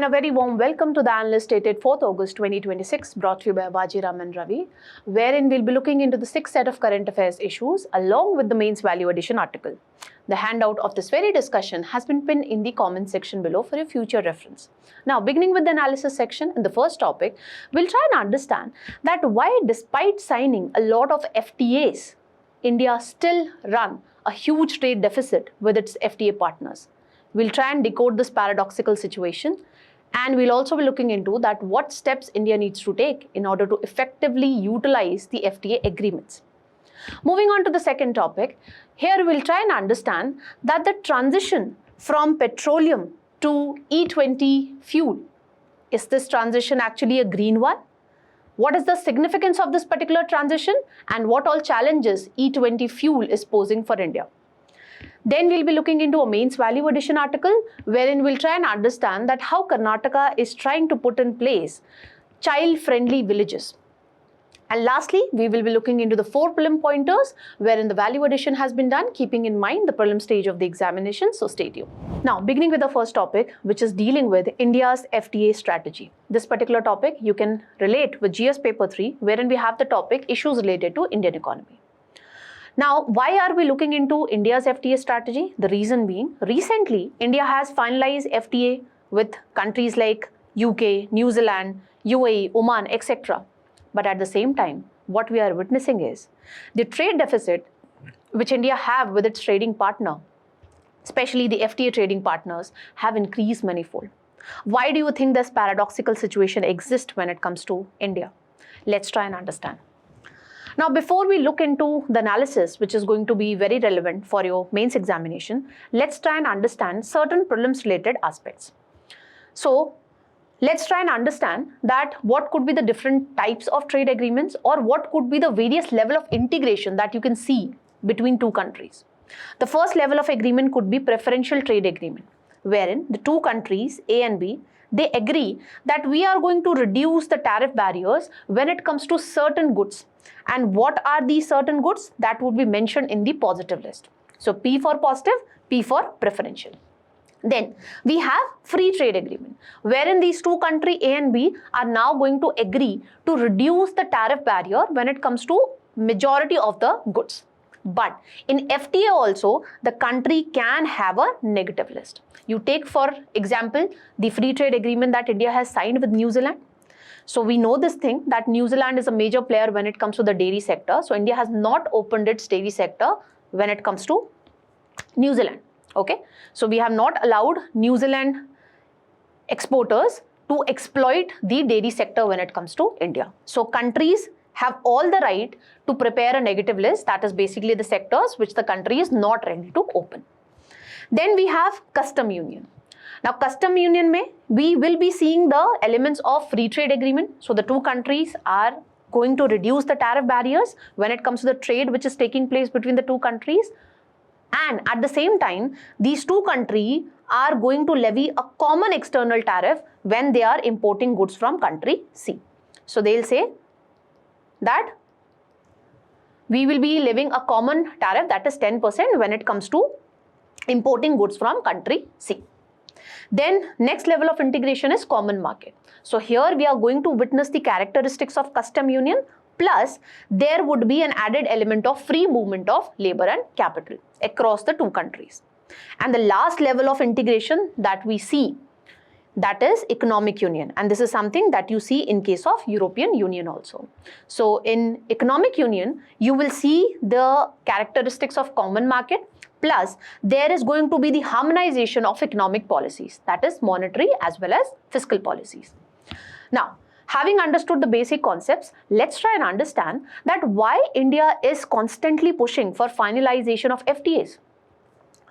and a very warm welcome to the Analyst dated 4th August 2026, brought to you by Vajiram and Ravi, wherein we'll be looking into the 6th set of current affairs issues along with the mains value addition article. The handout of this very discussion has been pinned in the comment section below for your future reference. Now, beginning with the analysis section, in the first topic, we'll try and understand that why despite signing a lot of FTAs, India still run a huge trade deficit with its FTA partners. We'll try and decode this paradoxical situation, and we'll also be looking into that what steps India needs to take in order to effectively utilize the FTA agreements. Moving on to the second topic, here we'll try and understand that the transition from petroleum to E20 fuel, is this transition actually a green one? What is the significance of this particular transition and what all challenges E20 fuel is posing for India? Then we'll be looking into a mains value addition article wherein we'll try and understand that how Karnataka is trying to put in place child-friendly villages. And lastly, we will be looking into the 4 prelim pointers wherein the value addition has been done, keeping in mind the prelim stage of the examination, so stay tuned. Now, beginning with the first topic, which is dealing with India's FTA strategy. This particular topic you can relate with GS paper 3, wherein we have the topic issues related to Indian economy. Now, why are we looking into India's FTA strategy? The reason being, recently, India has finalized FTA with countries like UK, New Zealand, UAE, Oman, etc. But at the same time, what we are witnessing is the trade deficit which India have with its trading partner, especially the FTA trading partners, have increased manifold. Why do you think this paradoxical situation exists when it comes to India? Let's try and understand. Now, before we look into the analysis, which is going to be very relevant for your mains examination, let's try and understand certain prelims related aspects. So, let's try and understand that what could be the different types of trade agreements or what could be the various level of integration that you can see between two countries. The first level of agreement could be preferential trade agreement, wherein the two countries, A and B, they agree that we are going to reduce the tariff barriers when it comes to certain goods. And what are these certain goods? That would be mentioned in the positive list. So P for positive, P for preferential. Then we have free trade agreement, wherein these two countries A and B are now going to agree to reduce the tariff barrier when it comes to majority of the goods. But in FTA also, the country can have a negative list. You take for example, the free trade agreement that India has signed with New Zealand. So we know this thing that New Zealand is a major player when it comes to the dairy sector. So India has not opened its dairy sector when it comes to New Zealand. Okay, so we have not allowed New Zealand exporters to exploit the dairy sector when it comes to India. So countries have all the right to prepare a negative list, that is basically the sectors which the country is not ready to open. Then we have custom union. Now, custom union we will be seeing the elements of free trade agreement. So the two countries are going to reduce the tariff barriers when it comes to the trade which is taking place between the two countries. And at the same time, these two countries are going to levy a common external tariff when they are importing goods from country C. So they'll say that we will be levying a common tariff, that is 10% when it comes to importing goods from country C. Then next level of integration is common market. So here we are going to witness the characteristics of custom union, plus there would be an added element of free movement of labor and capital across the two countries. And the last level of integration that we see, that is economic union, and this is something that you see in case of European Union also. So in economic union, you will see the characteristics of common market, plus there is going to be the harmonization of economic policies, that is monetary as well as fiscal policies. Now, having understood the basic concepts, let's try and understand that why India is constantly pushing for finalization of FTAs.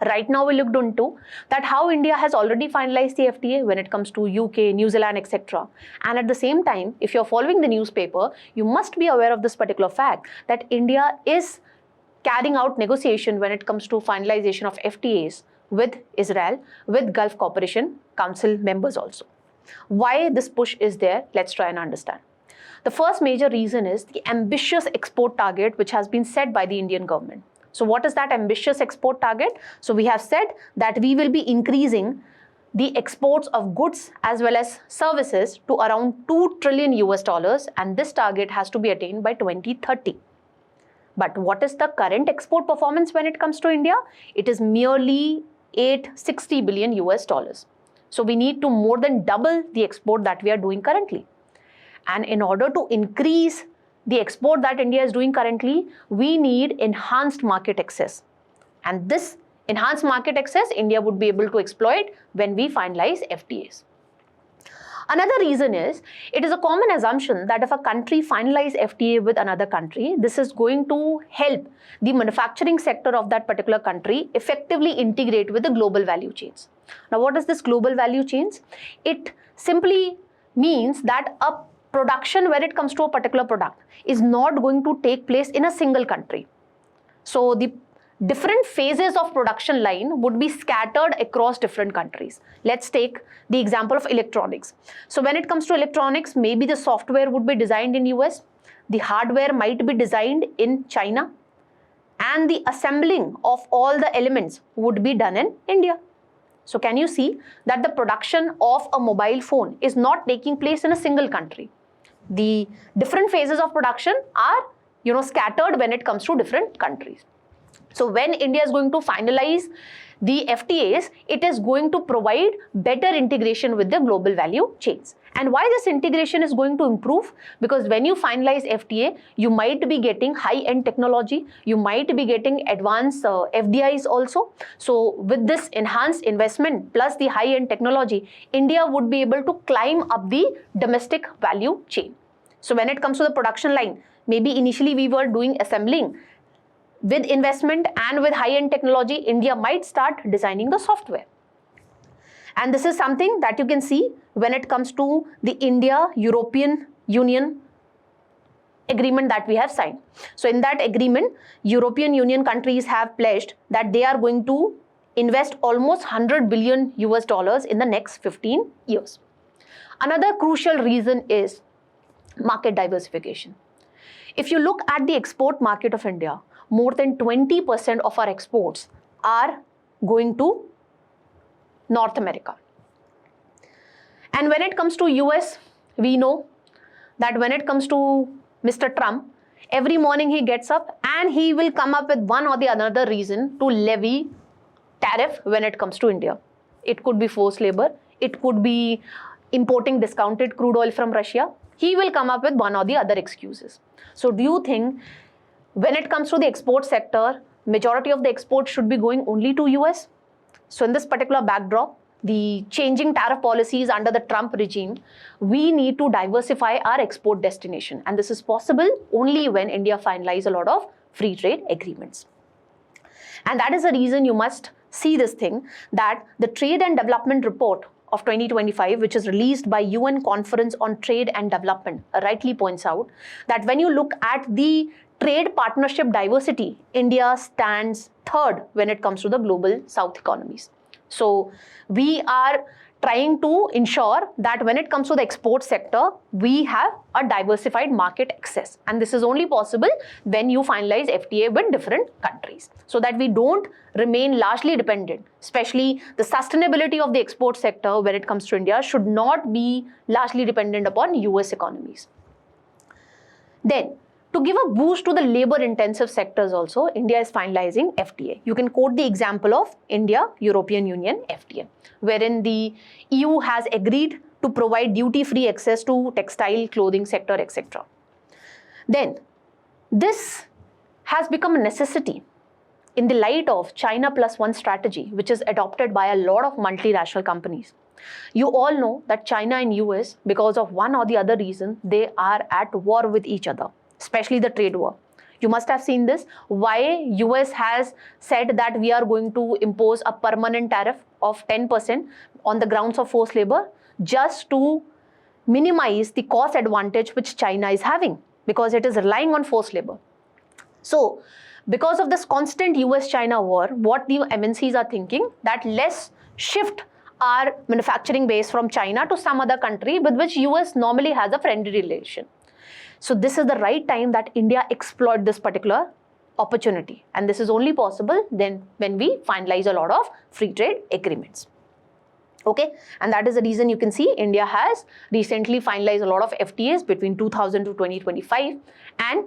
Right now we looked into that how India has already finalized the FTA when it comes to UK, New Zealand, etc. And at the same time, if you're following the newspaper, you must be aware of this particular fact that India is carrying out negotiation when it comes to finalization of FTAs with Israel, with Gulf Cooperation Council members also. Why this push is there? Let's try and understand. The first major reason is the ambitious export target which has been set by the Indian government. So what is that ambitious export target? So we have said that we will be increasing the exports of goods as well as services to around $2 trillion US, and this target has to be attained by 2030. But what is the current export performance when it comes to India? It is merely $860 billion US. So we need to more than double the export that we are doing currently. And in order to increase the export that India is doing currently, we need enhanced market access. And this enhanced market access, India would be able to exploit when we finalize FTAs. Another reason is, it is a common assumption that if a country finalizes FTA with another country, this is going to help the manufacturing sector of that particular country effectively integrate with the global value chains. Now, what is this global value chains? It simply means that a production when it comes to a particular product is not going to take place in a single country. So the different phases of production line would be scattered across different countries. Let's take the example of electronics. So when it comes to electronics, maybe the software would be designed in US, the hardware might be designed in China, and the assembling of all the elements would be done in India. So can you see that the production of a mobile phone is not taking place in a single country? The different phases of production are, scattered when it comes to different countries. So when India is going to finalize the FTAs, it is going to provide better integration with the global value chains. And why this integration is going to improve? Because when you finalize FTA, you might be getting high-end technology, you might be getting advanced FDIs also. So with this enhanced investment plus the high-end technology, India would be able to climb up the domestic value chain. So when it comes to the production line, maybe initially we were doing assembling. With investment and with high-end technology, India might start designing the software. And this is something that you can see when it comes to the India-European Union agreement that we have signed. So in that agreement, European Union countries have pledged that they are going to invest almost $100 billion US in the next 15 years. Another crucial reason is market diversification. If you look at the export market of India, more than 20% of our exports are going to North America. And when it comes to US, we know that when it comes to Mr. Trump, every morning he gets up and he will come up with one or the another reason to levy tariff when it comes to India. It could be forced labor, it could be importing discounted crude oil from Russia. He will come up with one or the other excuses. So do you think when it comes to the export sector, majority of the exports should be going only to US? So in this particular backdrop, the changing tariff policies under the Trump regime, we need to diversify our export destination. And this is possible only when India finalizes a lot of free trade agreements. And that is the reason you must see this thing, that the Trade and Development Report of 2025, which is released by UN Conference on Trade and Development, rightly points out that when you look at the trade partnership diversity, India stands third when it comes to the global South economies. So we are trying to ensure that when it comes to the export sector, we have a diversified market access. And this is only possible when you finalize FTA with different countries, so that we don't remain largely dependent. Especially the sustainability of the export sector when it comes to India should not be largely dependent upon US economies. Then, to give a boost to the labor-intensive sectors also, India is finalizing FTA. You can quote the example of India-European Union FTA, wherein the EU has agreed to provide duty-free access to textile, clothing sector, etc. Then, this has become a necessity in the light of China Plus One strategy, which is adopted by a lot of multinational companies. You all know that China and US, because of one or the other reason, they are at war with each other, especially the trade war. You must have seen this, why US has said that we are going to impose a permanent tariff of 10% on the grounds of forced labor, just to minimize the cost advantage which China is having, because it is relying on forced labor. So, because of this constant US-China war, what the MNCs are thinking, that let's shift our manufacturing base from China to some other country with which US normally has a friendly relation. So this is the right time that India exploit this particular opportunity. And this is only possible then when we finalize a lot of free trade agreements. Okay, and that is the reason you can see India has recently finalized a lot of FTAs between 2000 to 2025, and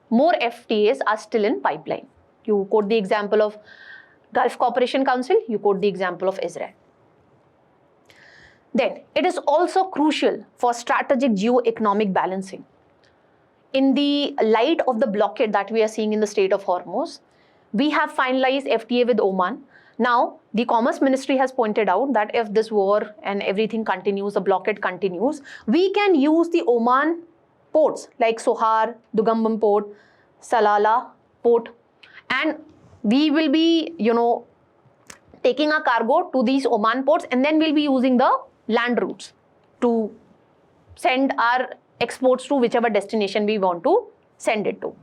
more FTAs are still in pipeline. You quote the example of Gulf Cooperation Council, you quote the example of Israel. Then, it is also crucial for strategic geo-economic balancing. In the light of the blockade that we are seeing in the Strait of Hormuz, we have finalized FTA with Oman. Now, the Commerce Ministry has pointed out that if this war and everything continues, the blockade continues, we can use the Oman ports like Sohar, Dugambam port, Salalah port, and we will be, taking a cargo to these Oman ports, and then we'll be using the land routes to send our exports to whichever destination we want to send it to.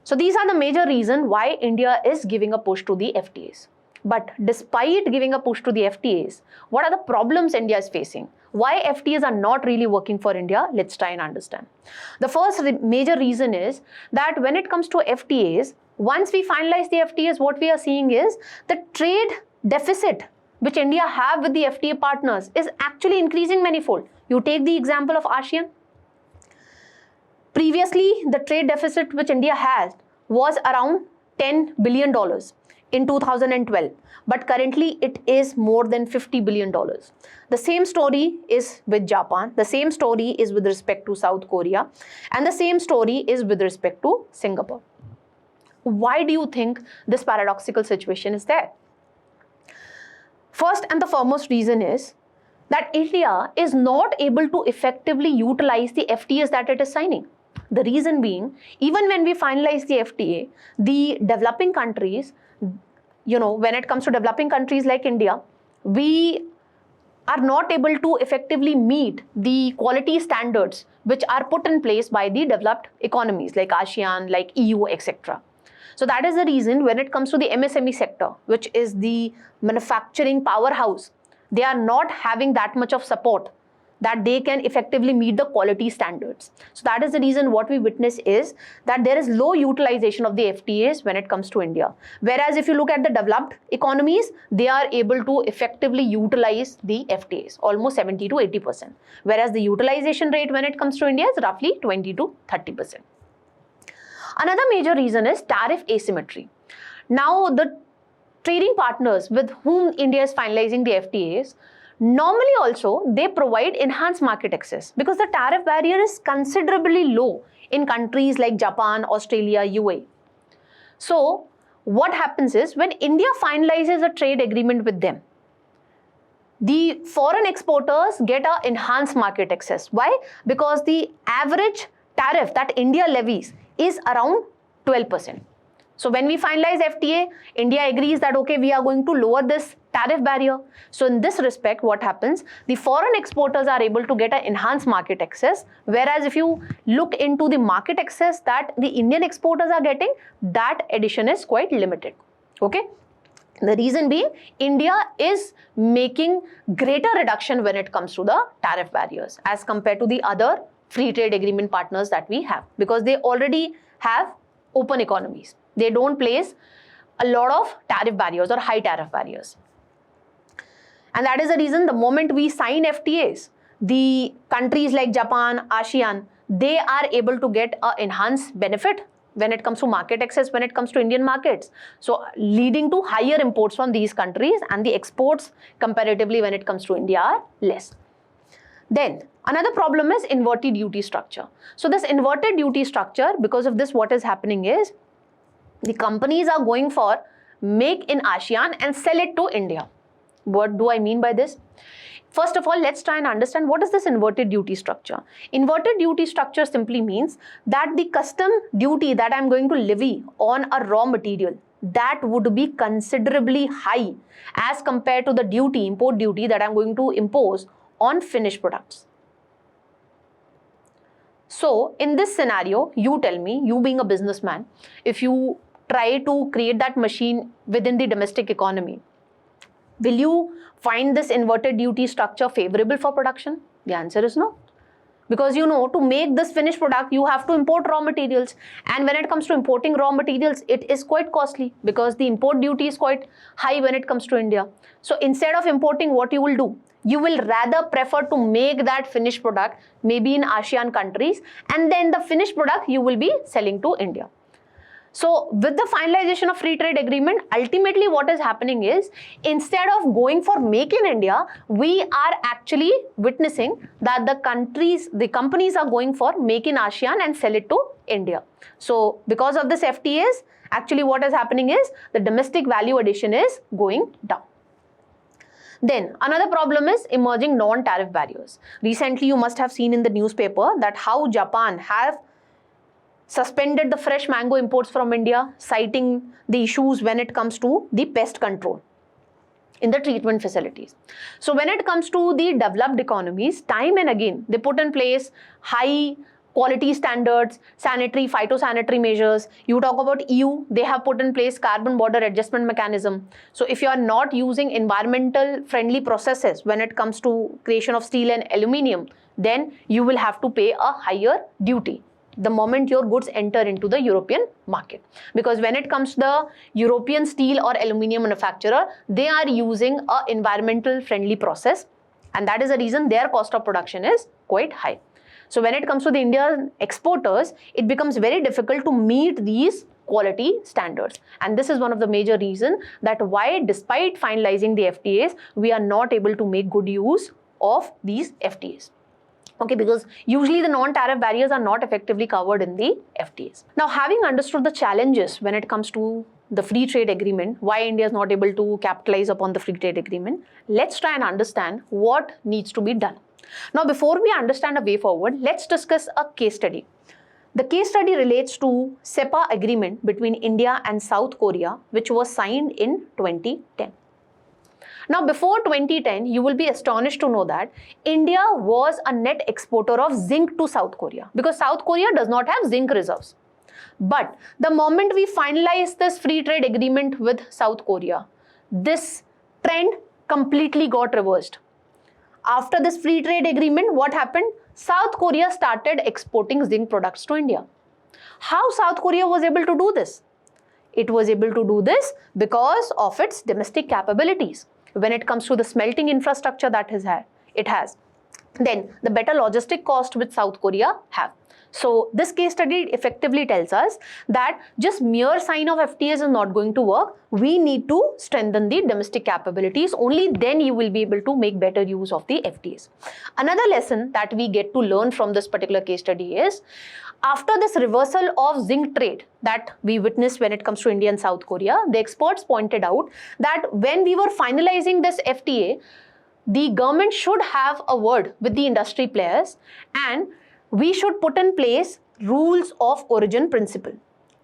So these are the major reasons why India is giving a push to the FTAs. But despite giving a push to the FTAs, what are the problems India is facing? Why FTAs are not really working for India? Let's try and understand. The first major reason is that when it comes to FTAs, once we finalize the FTAs, what we are seeing is the trade deficit which India have with the FTA partners is actually increasing manifold. You take the example of ASEAN. Previously, the trade deficit which India has was around $10 billion in 2012, but currently it is more than $50 billion. The same story is with Japan, the same story is with respect to South Korea, and the same story is with respect to Singapore. Why do you think this paradoxical situation is there? First and the foremost reason is that India is not able to effectively utilize the FTAs that it is signing. The reason being, even when we finalize the FTA, the developing countries, when it comes to developing countries like India, we are not able to effectively meet the quality standards which are put in place by the developed economies like ASEAN, like EU, etc. So that is the reason when it comes to the MSME sector, which is the manufacturing powerhouse, they are not having that much of support that they can effectively meet the quality standards. So that is the reason what we witness is that there is low utilization of the FTAs when it comes to India. Whereas if you look at the developed economies, they are able to effectively utilize the FTAs, almost 70 to 80%. Whereas the utilization rate when it comes to India is roughly 20 to 30%. Another major reason is tariff asymmetry. Now, the trading partners with whom India is finalizing the FTAs, normally also they provide enhanced market access because the tariff barrier is considerably low in countries like Japan, Australia, UAE. So, what happens is when India finalizes a trade agreement with them, the foreign exporters get an enhanced market access. Why? Because the average tariff that India levies is around 12%. So when we finalize FTA, India agrees that okay, we are going to lower this tariff barrier. So in this respect, what happens? The foreign exporters are able to get an enhanced market access, whereas if you look into the market access that the Indian exporters are getting, that addition is quite limited. Okay. The reason being, India is making greater reduction when it comes to the tariff barriers as compared to the other free trade agreement partners that we have, because they already have open economies. They don't place a lot of tariff barriers or high tariff barriers. And that is the reason the moment we sign FTAs, the countries like Japan, ASEAN, they are able to get an enhanced benefit when it comes to market access, when it comes to Indian markets. So leading to higher imports from these countries, and the exports comparatively when it comes to India are less. Then another problem is inverted duty structure. So this inverted duty structure, because of this, what is happening is the companies are going for make in ASEAN and sell it to India. What do I mean by this? First of all, let's try and understand what is this inverted duty structure. Inverted duty structure simply means that the custom duty that I'm going to levy on a raw material, that would be considerably high as compared to the duty, import duty that I'm going to impose on finished products. So in this scenario, you tell me, you being a businessman, if you try to create that machine within the domestic economy, will you find this inverted duty structure favorable for production? The answer is no. because to make this finished product, you have to import raw materials. And when it comes to importing raw materials, it is quite costly because the import duty is quite high when it comes to India. So instead of importing, what you will do? You will rather prefer to make that finished product maybe in ASEAN countries, and then the finished product you will be selling to India. So with the finalization of free trade agreement, ultimately what is happening is, instead of going for make in India, we are actually witnessing that the companies are going for make in ASEAN and sell it to India. So because of this FTAs, actually what is happening is the domestic value addition is going down. Then another problem is emerging non-tariff barriers. Recently you must have seen in the newspaper that how Japan have suspended the fresh mango imports from India, citing the issues when it comes to the pest control in the treatment facilities. So when it comes to the developed economies, time and again they put in place high quality standards, sanitary, phytosanitary measures. You talk about EU, they have put in place carbon border adjustment mechanism. So if you are not using environmental friendly processes when it comes to creation of steel and aluminium, then you will have to pay a higher duty the moment your goods enter into the European market. Because when it comes to the European steel or aluminium manufacturer, they are using an environmental friendly process, and that is the reason their cost of production is quite high. So when it comes to the Indian exporters, it becomes very difficult to meet these quality standards. And this is one of the major reasons that why, despite finalizing the FTAs, we are not able to make good use of these FTAs. Okay, because usually the non-tariff barriers are not effectively covered in the FTAs. Now, having understood the challenges when it comes to the free trade agreement, why India is not able to capitalize upon the free trade agreement, let's try and understand what needs to be done. Now, before we understand a way forward, let's discuss a case study. The case study relates to SEPA agreement between India and South Korea, which was signed in 2010. Now, before 2010, you will be astonished to know that India was a net exporter of zinc to South Korea, because South Korea does not have zinc reserves. But the moment we finalized this free trade agreement with South Korea, this trend completely got reversed. After this free trade agreement, what happened? South Korea started exporting zinc products to India. How South Korea was able to do this? It was able to do this because of its domestic capabilities. When it comes to the smelting infrastructure that it has, then the better logistic cost which South Korea have. So this case study effectively tells us that just mere sign of FTAs is not going to work. We need to strengthen the domestic capabilities. Only then you will be able to make better use of the FTAs. Another lesson that we get to learn from this particular case study is, after this reversal of zinc trade that we witnessed when it comes to India and South Korea, the experts pointed out that when we were finalizing this FTA, the government should have a word with the industry players, and we should put in place rules of origin principle.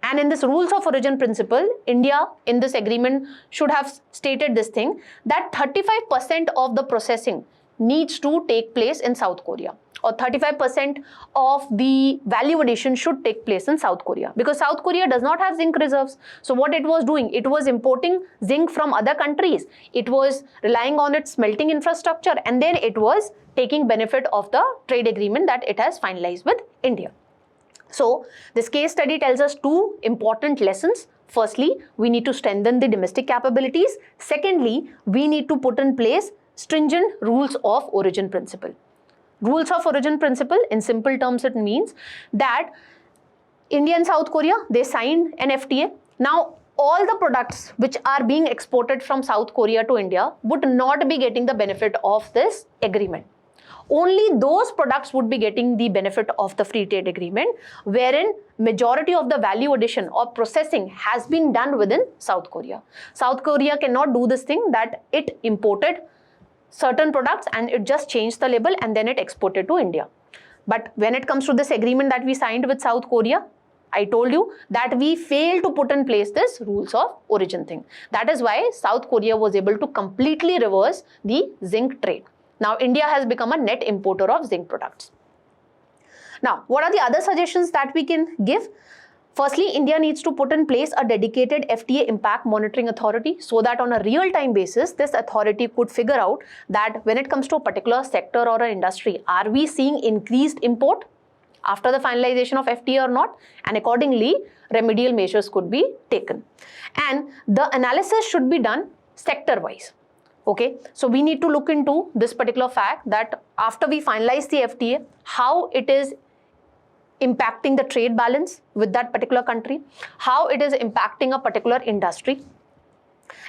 And in this rules of origin principle, India in this agreement should have stated this thing, that 35% of the processing needs to take place in South Korea, or 35% of the value addition should take place in South Korea, because South Korea does not have zinc reserves. So what it was doing, it was importing zinc from other countries. It was relying on its smelting infrastructure, and then it was taking benefit of the trade agreement that it has finalized with India. So this case study tells us two important lessons. Firstly, we need to strengthen the domestic capabilities. Secondly, we need to put in place stringent rules of origin principle. Rules of origin principle, in simple terms, it means that India and South Korea, they signed an FTA. Now, all the products which are being exported from South Korea to India would not be getting the benefit of this agreement. Only those products would be getting the benefit of the free trade agreement, wherein majority of the value addition or processing has been done within South Korea. South Korea cannot do this thing that it imported certain products and it just changed the label and then it exported to India. But when it comes to this agreement that we signed with South Korea, I told you that we failed to put in place this rules of origin thing. That is why South Korea was able to completely reverse the zinc trade. Now India has become a net importer of zinc products. Now, what are the other suggestions that we can give? Firstly, India needs to put in place a dedicated FTA impact monitoring authority so that on a real-time basis, this authority could figure out that when it comes to a particular sector or an industry, are we seeing increased import after the finalization of FTA or not? And accordingly, remedial measures could be taken. And the analysis should be done sector-wise. Okay, so we need to look into this particular fact that after we finalize the FTA, how it is impacting the trade balance with that particular country, how it is impacting a particular industry,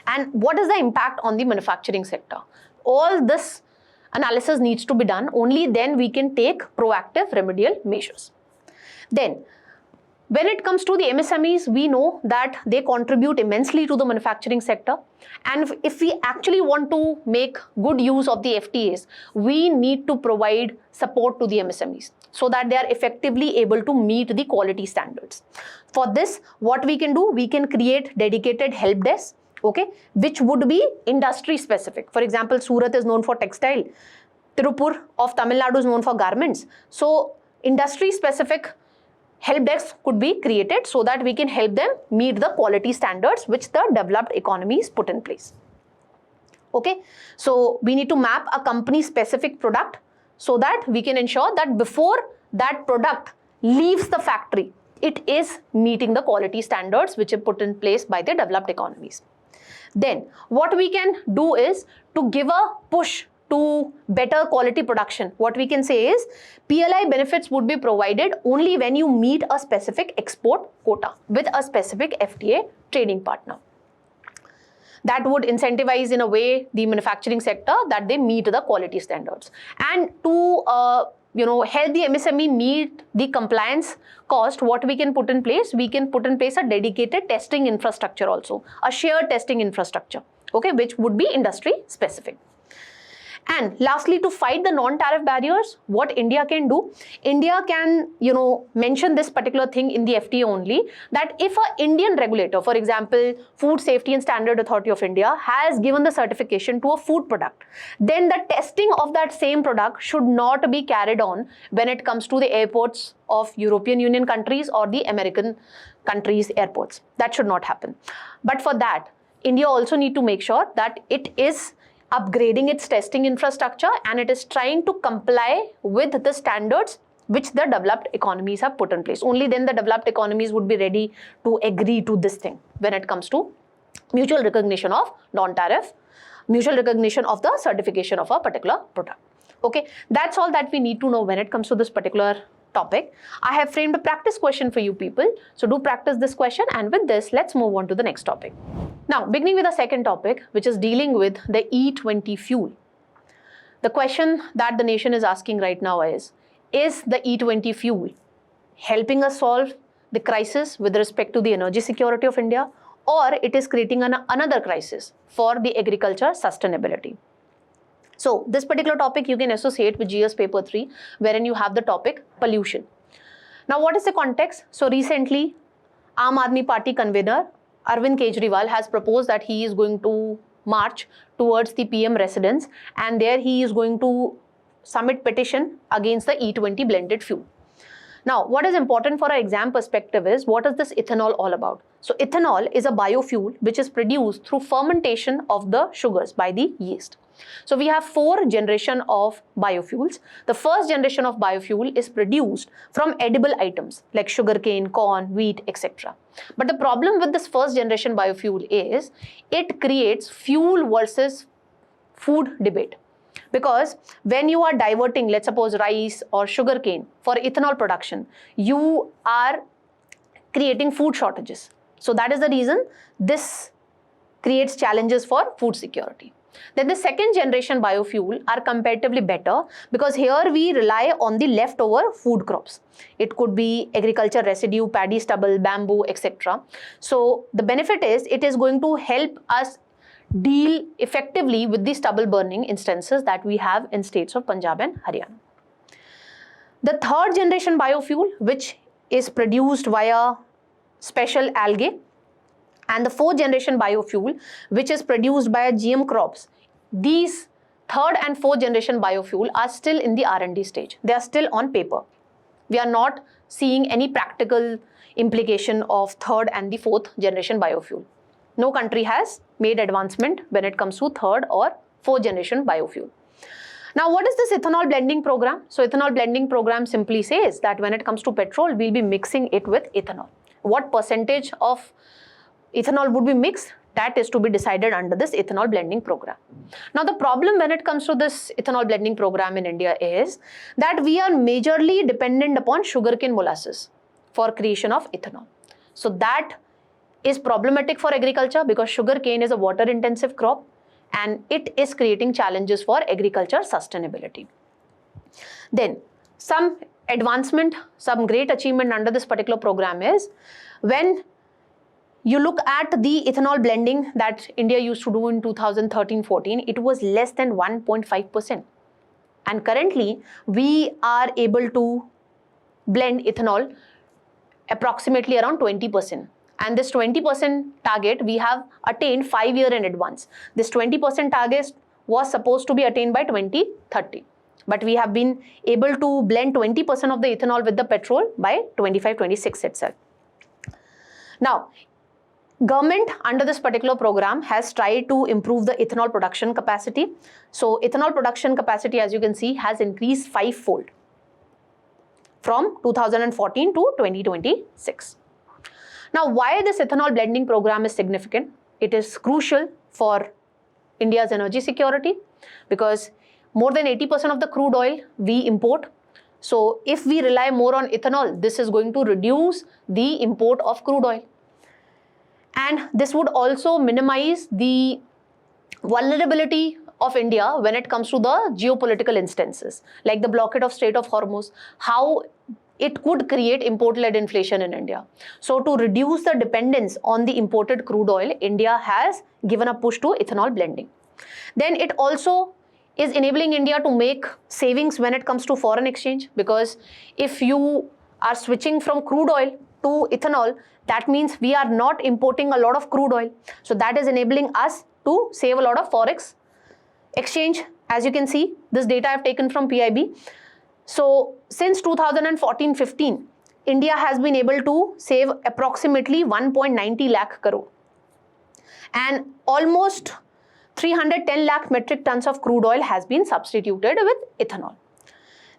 and what is the impact on the manufacturing sector. All this analysis needs to be done. Only then we can take proactive remedial measures. Then, when it comes to the MSMEs, we know that they contribute immensely to the manufacturing sector. And if we actually want to make good use of the FTAs, we need to provide support to the MSMEs so that they are effectively able to meet the quality standards. For this, what we can do, we can create dedicated help desks, okay, which would be industry specific. For example, Surat is known for textile, Tirupur of Tamil Nadu is known for garments. So industry specific help desks could be created so that we can help them meet the quality standards which the developed economies put in place. Okay, so we need to map a company specific product so that we can ensure that before that product leaves the factory, it is meeting the quality standards which are put in place by the developed economies. Then what we can do is to give a push to better quality production. What we can say is PLI benefits would be provided only when you meet a specific export quota with a specific FTA trading partner. That would incentivize in a way the manufacturing sector that they meet the quality standards. And to help the MSME meet the compliance cost, what we can put in place, we can put in place a dedicated testing infrastructure also, a shared testing infrastructure, okay, which would be industry specific. And lastly, to fight the non-tariff barriers, what India can do, India can, mention this particular thing in the FTA only, that if an Indian regulator, for example, Food Safety and Standard Authority of India has given the certification to a food product, then the testing of that same product should not be carried on when it comes to the airports of European Union countries or the American countries' airports. That should not happen. But for that, India also need to make sure that it is upgrading its testing infrastructure and it is trying to comply with the standards which the developed economies have put in place. Only then the developed economies would be ready to agree to this thing when it comes to mutual recognition of non-tariff, mutual recognition of the certification of a particular product. Okay, that's all that we need to know when it comes to this particular topic. I have framed a practice question for you people. So do practice this question, and with this, let's move on to the next topic. Now, beginning with the second topic, which is dealing with the E20 fuel. The question that the nation is asking right now is the E20 fuel helping us solve the crisis with respect to the energy security of India, or it is creating another crisis for the agriculture sustainability? So this particular topic you can associate with GS paper 3, wherein you have the topic pollution. Now, what is the context? So recently, Aam Aadmi Party convener Arvind Kejriwal has proposed that he is going to march towards the PM residence, and there he is going to submit petition against the E20 blended fuel. Now, what is important for our exam perspective is, what is this ethanol all about? So ethanol is a biofuel which is produced through fermentation of the sugars by the yeast. So we have 4 generations of biofuels. The first generation of biofuel is produced from edible items like sugarcane, corn, wheat, etc. But the problem with this first generation biofuel is it creates fuel versus food debate. Because when you are diverting, let's suppose rice or sugarcane for ethanol production, you are creating food shortages. So that is the reason this creates challenges for food security. Then the second generation biofuel are comparatively better because here we rely on the leftover food crops. It could be agriculture residue, paddy stubble, bamboo, etc. So the benefit is it is going to help us deal effectively with the stubble burning instances that we have in states of Punjab and Haryana. The third generation biofuel, which is produced via special algae, and the fourth generation biofuel, which is produced by GM crops. These third and fourth generation biofuel are still in the R&D stage. They are still on paper. We are not seeing any practical, implication of third and the fourth generation biofuel. No country has made advancement when it comes to third or fourth generation biofuel. Now, what is this ethanol blending program? So, ethanol blending program simply says that when it comes to petrol, we'll be mixing it with ethanol. What percentage of ethanol would be mixed? That is to be decided under this ethanol blending program. Now, the problem when it comes to this ethanol blending program in India is that we are majorly dependent upon sugarcane molasses for creation of ethanol. So, that is problematic for agriculture because sugarcane is a water intensive crop and it is creating challenges for agriculture sustainability. Then, some advancement, some great achievement under this particular program is when you look at the ethanol blending that India used to do in 2013-14, it was less than 1.5%. And currently, we are able to blend ethanol approximately around 20%. And this 20% target we have attained 5 years in advance. This 20% target was supposed to be attained by 2030. But we have been able to blend 20% of the ethanol with the petrol by 25-26 itself. Now, government under this particular program has tried to improve the ethanol production capacity. So, ethanol production capacity, as you can see, has increased 5-fold from 2014 to 2026. Now, why this ethanol blending program is significant? It is crucial for India's energy security because more than 80% of the crude oil we import. So, if we rely more on ethanol, this is going to reduce the import of crude oil. And this would also minimize the vulnerability of India when it comes to the geopolitical instances, like the blockade of Strait of Hormuz, how it could create import-led inflation in India. So, to reduce the dependence on the imported crude oil, India has given a push to ethanol blending. Then it also is enabling India to make savings when it comes to foreign exchange, because if you are switching from crude oil to ethanol, that means we are not importing a lot of crude oil. So, that is enabling us to save a lot of forex exchange. As you can see, this data I have taken from PIB. So, since 2014-15, India has been able to save approximately 1.90 lakh crore and almost 310 lakh metric tons of crude oil has been substituted with ethanol.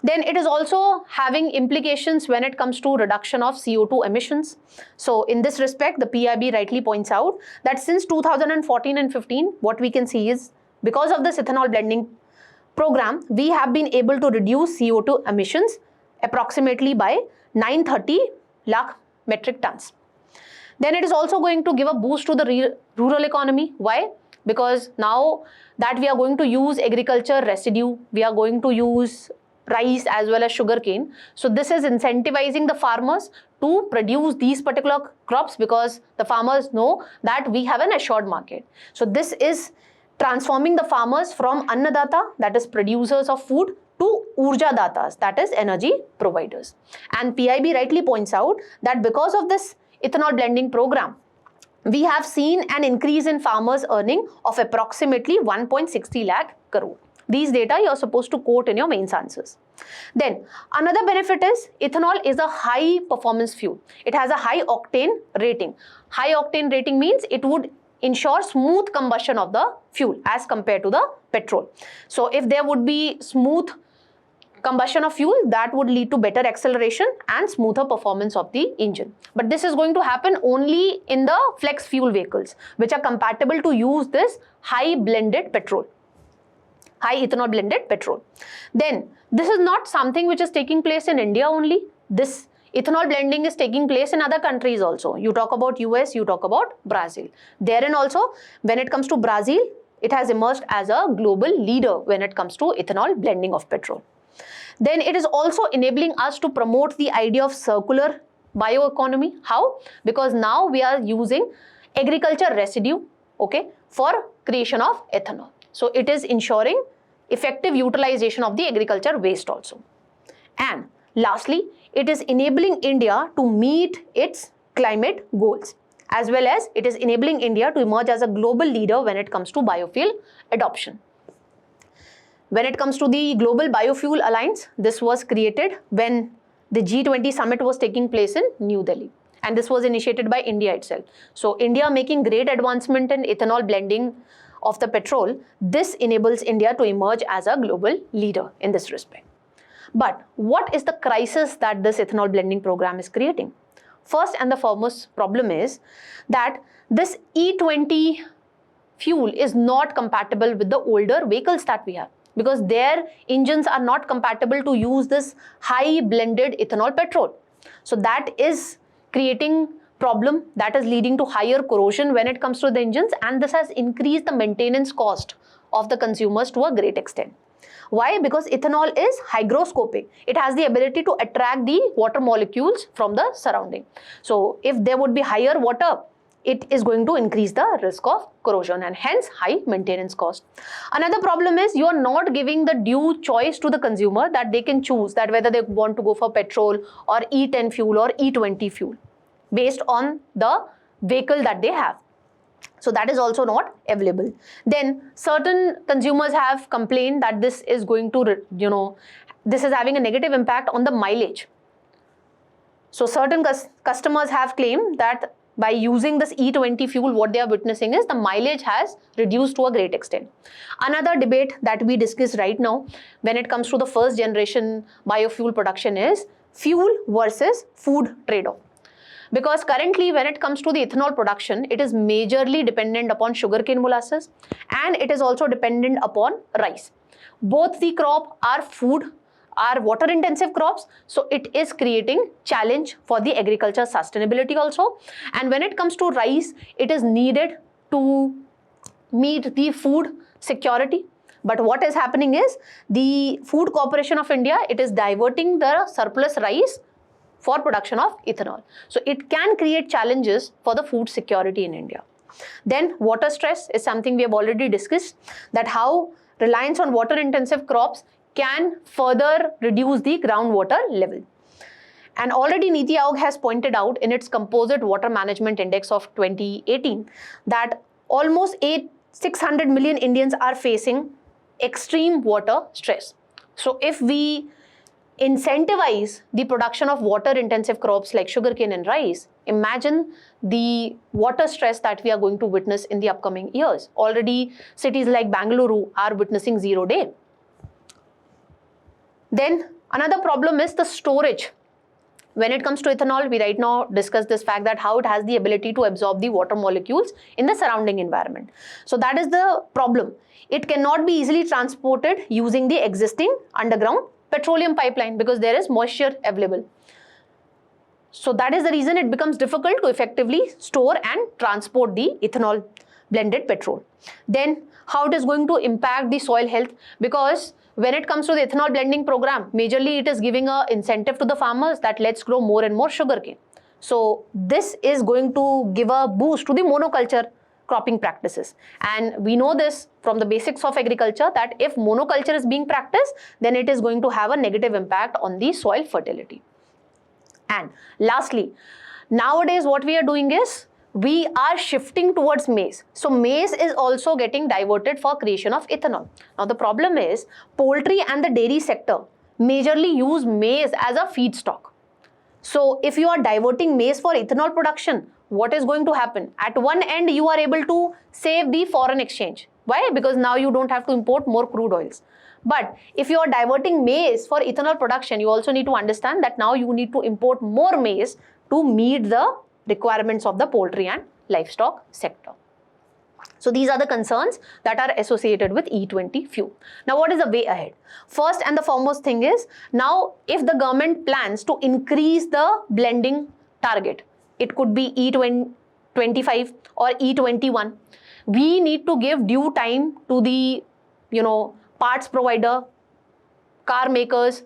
Then it is also having implications when it comes to reduction of CO2 emissions. So, in this respect, the PIB rightly points out that since 2014 and 15, what we can see is because of this ethanol blending program, we have been able to reduce CO2 emissions approximately by 930 lakh metric tons. Then it is also going to give a boost to the rural economy. Why? Because now that we are going to use agriculture residue, we are going to use rice as well as sugarcane. So, this is incentivizing the farmers to produce these particular crops because the farmers know that we have an assured market. So, this is transforming the farmers from Annadata, that is producers of food, to Urja Datas, that is energy providers. And PIB rightly points out that because of this ethanol blending program, we have seen an increase in farmers' earning of approximately 1.60 lakh crore. These data you are supposed to quote in your mains answers. Then another benefit is ethanol is a high performance fuel. It has a high octane rating. High octane rating means it would ensure smooth combustion of the fuel as compared to the petrol. So, if there would be smooth combustion of fuel, that would lead to better acceleration and smoother performance of the engine. But this is going to happen only in the flex fuel vehicles, which are compatible to use this high blended petrol, high ethanol blended petrol. Then this is not something which is taking place in India only. This ethanol blending is taking place in other countries also. You talk about US, you talk about Brazil. Therein also, when it comes to Brazil, it has emerged as a global leader when it comes to ethanol blending of petrol. Then it is also enabling us to promote the idea of circular bioeconomy. How? Because now we are using agriculture residue, okay, for creation of ethanol. So, it is ensuring effective utilization of the agriculture waste also. And lastly, it is enabling India to meet its climate goals, as well as it is enabling India to emerge as a global leader when it comes to biofuel adoption. When it comes to the Global Biofuel Alliance, this was created when the G20 summit was taking place in New Delhi. And this was initiated by India itself. So India making great advancement in ethanol blending of the petrol. This enables India to emerge as a global leader in this respect. But what is the crisis that this ethanol blending program is creating? First and the foremost problem is that this E20 fuel is not compatible with the older vehicles that we have, because their engines are not compatible to use this high blended ethanol petrol. So that is creating problem, that is leading to higher corrosion when it comes to the engines, and this has increased the maintenance cost of the consumers to a great extent. Why? Because ethanol is hygroscopic. It has the ability to attract the water molecules from the surrounding. So if there would be higher water, it is going to increase the risk of corrosion and hence high maintenance cost. Another problem is you are not giving the due choice to the consumer that they can choose that whether they want to go for petrol or E10 fuel or E20 fuel based on the vehicle that they have. So that is also not available. Then certain consumers have complained that this is going to, this is having a negative impact on the mileage. So certain customers have claimed that by using this E20 fuel, what they are witnessing is the mileage has reduced to a great extent. Another debate that we discuss right now when it comes to the first generation biofuel production is fuel versus food trade-off. Because currently when it comes to the ethanol production, it is majorly dependent upon sugarcane molasses and it is also dependent upon rice. Both the crop are food, are water intensive crops, so it is creating challenge for the agriculture sustainability also. And when it comes to rice, it is needed to meet the food security. But what is happening is the Food Corporation of India, it is diverting the surplus rice for production of ethanol. So it can create challenges for the food security in India. Then water stress is something we have already discussed, that how reliance on water intensive crops can further reduce the groundwater level. And already Niti Aayog has pointed out in its Composite Water Management Index of 2018 that almost 600 million Indians are facing extreme water stress. So if we incentivize the production of water intensive crops like sugarcane and rice, imagine the water stress that we are going to witness in the upcoming years. Already cities like Bangalore are witnessing 0 day. Then another problem is the storage. When it comes to ethanol, we right now discuss this fact that how it has the ability to absorb the water molecules in the surrounding environment. So that is the problem. It cannot be easily transported using the existing underground petroleum pipeline because there is moisture available. So that is the reason it becomes difficult to effectively store and transport the ethanol blended petrol. Then how it is going to impact the soil health, because when it comes to the ethanol blending program, majorly it is giving an incentive to the farmers that let's grow more and more sugarcane. So this is going to give a boost to the monoculture cropping practices. And we know this from the basics of agriculture that if monoculture is being practiced, then it is going to have a negative impact on the soil fertility. And lastly, nowadays what we are doing is we are shifting towards maize. So maize is also getting diverted for creation of ethanol. Now the problem is poultry and the dairy sector majorly use maize as a feedstock. So if you are diverting maize for ethanol production, what is going to happen? At one end, you are able to save the foreign exchange. Why? Because now you don't have to import more crude oils. But if you are diverting maize for ethanol production, you also need to understand that now you need to import more maize to meet the requirements of the poultry and livestock sector. So these are the concerns that are associated with E20 fuel. Now what is the way ahead? First and the foremost thing is, now if the government plans to increase the blending target, it could be E25 or E21, we need to give due time to the parts provider, car makers,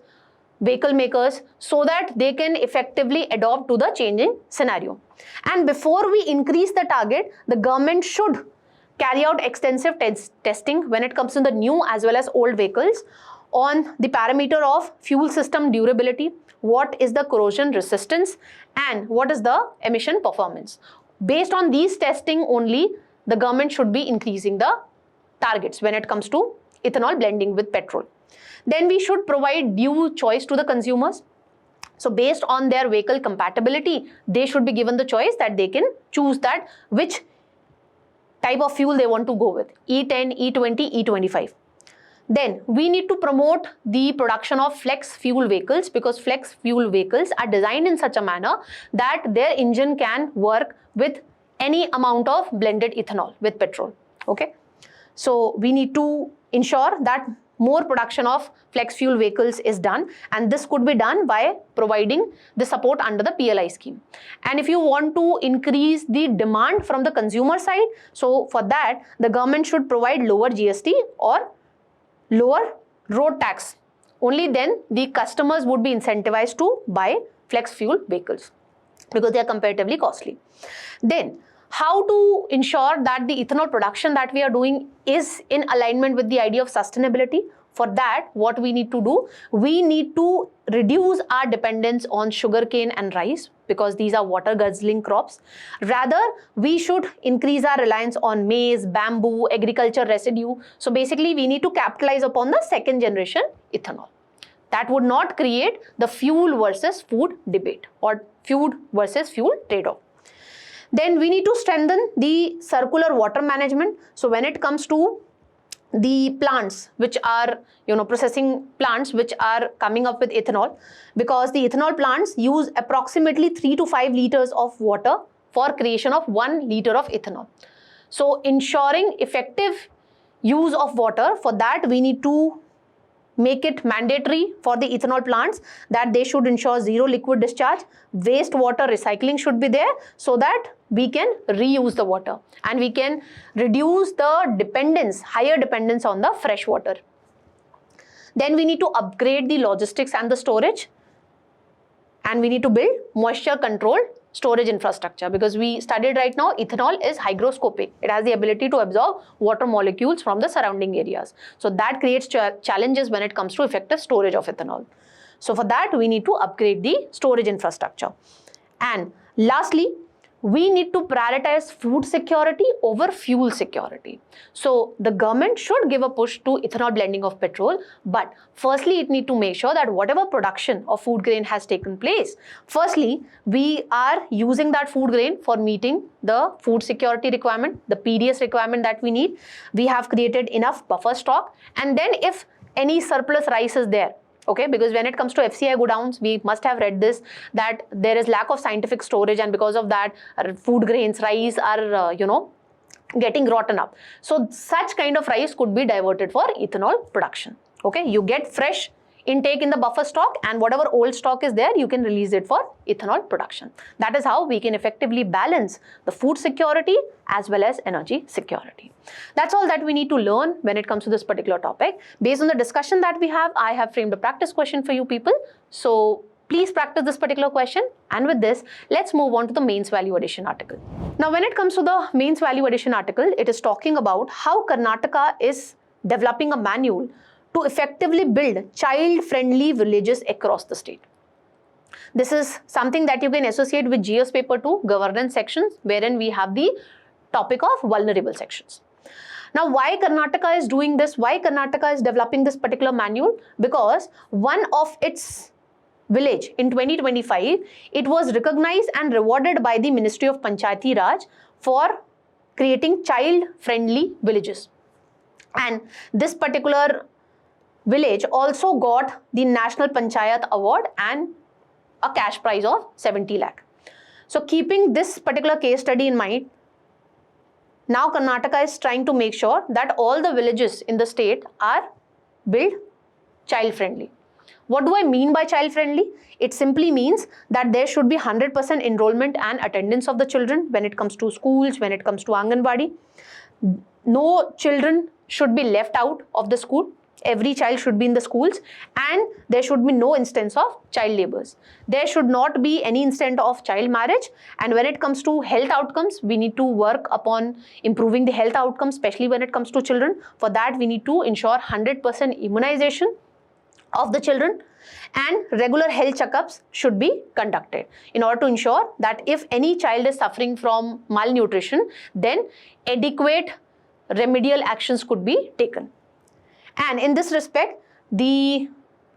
vehicle makers, so that they can effectively adopt to the changing scenario. And before we increase the target, the government should carry out extensive testing when it comes to the new as well as old vehicles on the parameter of fuel system durability, what is the corrosion resistance, and what is the emission performance. Based on these testing only, the government should be increasing the targets when it comes to ethanol blending with petrol. Then we should provide due choice to the consumers. So based on their vehicle compatibility, they should be given the choice that they can choose that which type of fuel they want to go with, E10, E20, E25. Then we need to promote the production of flex fuel vehicles, because flex fuel vehicles are designed in such a manner that their engine can work with any amount of blended ethanol with petrol. Okay, so we need to ensure that more production of flex fuel vehicles is done, and this could be done by providing the support under the PLI scheme. And if you want to increase the demand from the consumer side, so for that the government should provide lower GST or lower road tax. Only then the customers would be incentivized to buy flex fuel vehicles, because they are comparatively costly. Then how to ensure that the ethanol production that we are doing is in alignment with the idea of sustainability? For that, what we need to do, we need to reduce our dependence on sugarcane and rice, because these are water guzzling crops. Rather, we should increase our reliance on maize, bamboo, agriculture residue. So basically, we need to capitalize upon the second generation ethanol. That would not create the fuel versus food debate or food versus fuel trade-off. Then we need to strengthen the circular water management. So when it comes to the plants which are, processing plants which are coming up with ethanol, because the ethanol plants use approximately 3 to 5 liters of water for creation of 1 liter of ethanol. So ensuring effective use of water, for that we need to make it mandatory for the ethanol plants that they should ensure zero liquid discharge. Wastewater recycling should be there, so that we can reuse the water and we can reduce the higher dependence on the fresh water. Then we need to upgrade the logistics and the storage, and we need to build moisture controlled storage infrastructure, because we studied right now ethanol is hygroscopic. It has the ability to absorb water molecules from the surrounding areas. So that creates challenges when it comes to effective storage of ethanol. So for that, we need to upgrade the storage infrastructure. And lastly, we need to prioritize food security over fuel security. So the government should give a push to ethanol blending of petrol, but firstly it need to make sure that whatever production of food grain has taken place, firstly we are using that food grain for meeting the food security requirement, the PDS requirement that we need. We have created enough buffer stock, and then if any surplus rice is there, okay, because when it comes to FCI godowns, we must have read this, that there is lack of scientific storage, and because of that food grains, rice are, getting rotten up. So such kind of rice could be diverted for ethanol production. Okay, you get fresh intake in the buffer stock, and whatever old stock is there, you can release it for ethanol production. That is how we can effectively balance the food security as well as energy security. That's all that we need to learn when it comes to this particular topic. Based on the discussion that we have, I have framed a practice question for you people. So please practice this particular question. And with this, let's move on to the mains value addition article. Now, when it comes to the mains value addition article, it is talking about how Karnataka is developing a manual to effectively build child-friendly villages across the state. This is something that you can associate with GS paper 2 governance sections, wherein we have the topic of vulnerable sections. Now, why Karnataka is doing this? Why Karnataka is developing this particular manual? Because one of its village in 2025, it was recognized and rewarded by the Ministry of Panchayati Raj for creating child-friendly villages. And this particular village also got the National Panchayat Award and a cash prize of 70 lakh. So keeping this particular case study in mind, now Karnataka is trying to make sure that all the villages in the state are built child-friendly. What do I mean by child-friendly? It simply means that there should be 100% enrollment and attendance of the children when it comes to schools, when it comes to Anganwadi. No children should be left out of the school. Every child should be in the schools, and there should be no instance of child labours. There should not be any instance of child marriage. And when it comes to health outcomes, we need to work upon improving the health outcomes, especially when it comes to children. For that, we need to ensure 100% immunization of the children, and regular health checkups should be conducted in order to ensure that if any child is suffering from malnutrition, then adequate remedial actions could be taken. And in this respect, the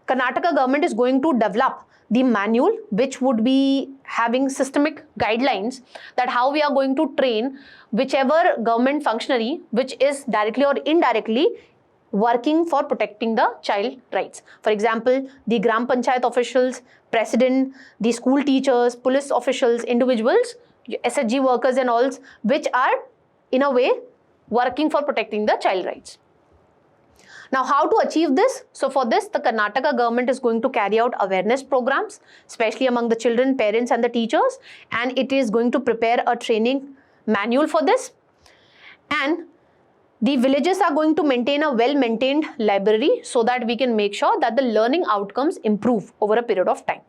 Karnataka government is going to develop the manual, which would be having systemic guidelines that how we are going to train whichever government functionary which is directly or indirectly working for protecting the child rights. For example, the Gram Panchayat officials, president, the school teachers, police officials, individuals, SHG workers and all, which are in a way working for protecting the child rights. Now, how to achieve this? So for this, the Karnataka government is going to carry out awareness programs, especially among the children, parents and the teachers, and it is going to prepare a training manual for this. And the villages are going to maintain a well-maintained library so that we can make sure that the learning outcomes improve over a period of time.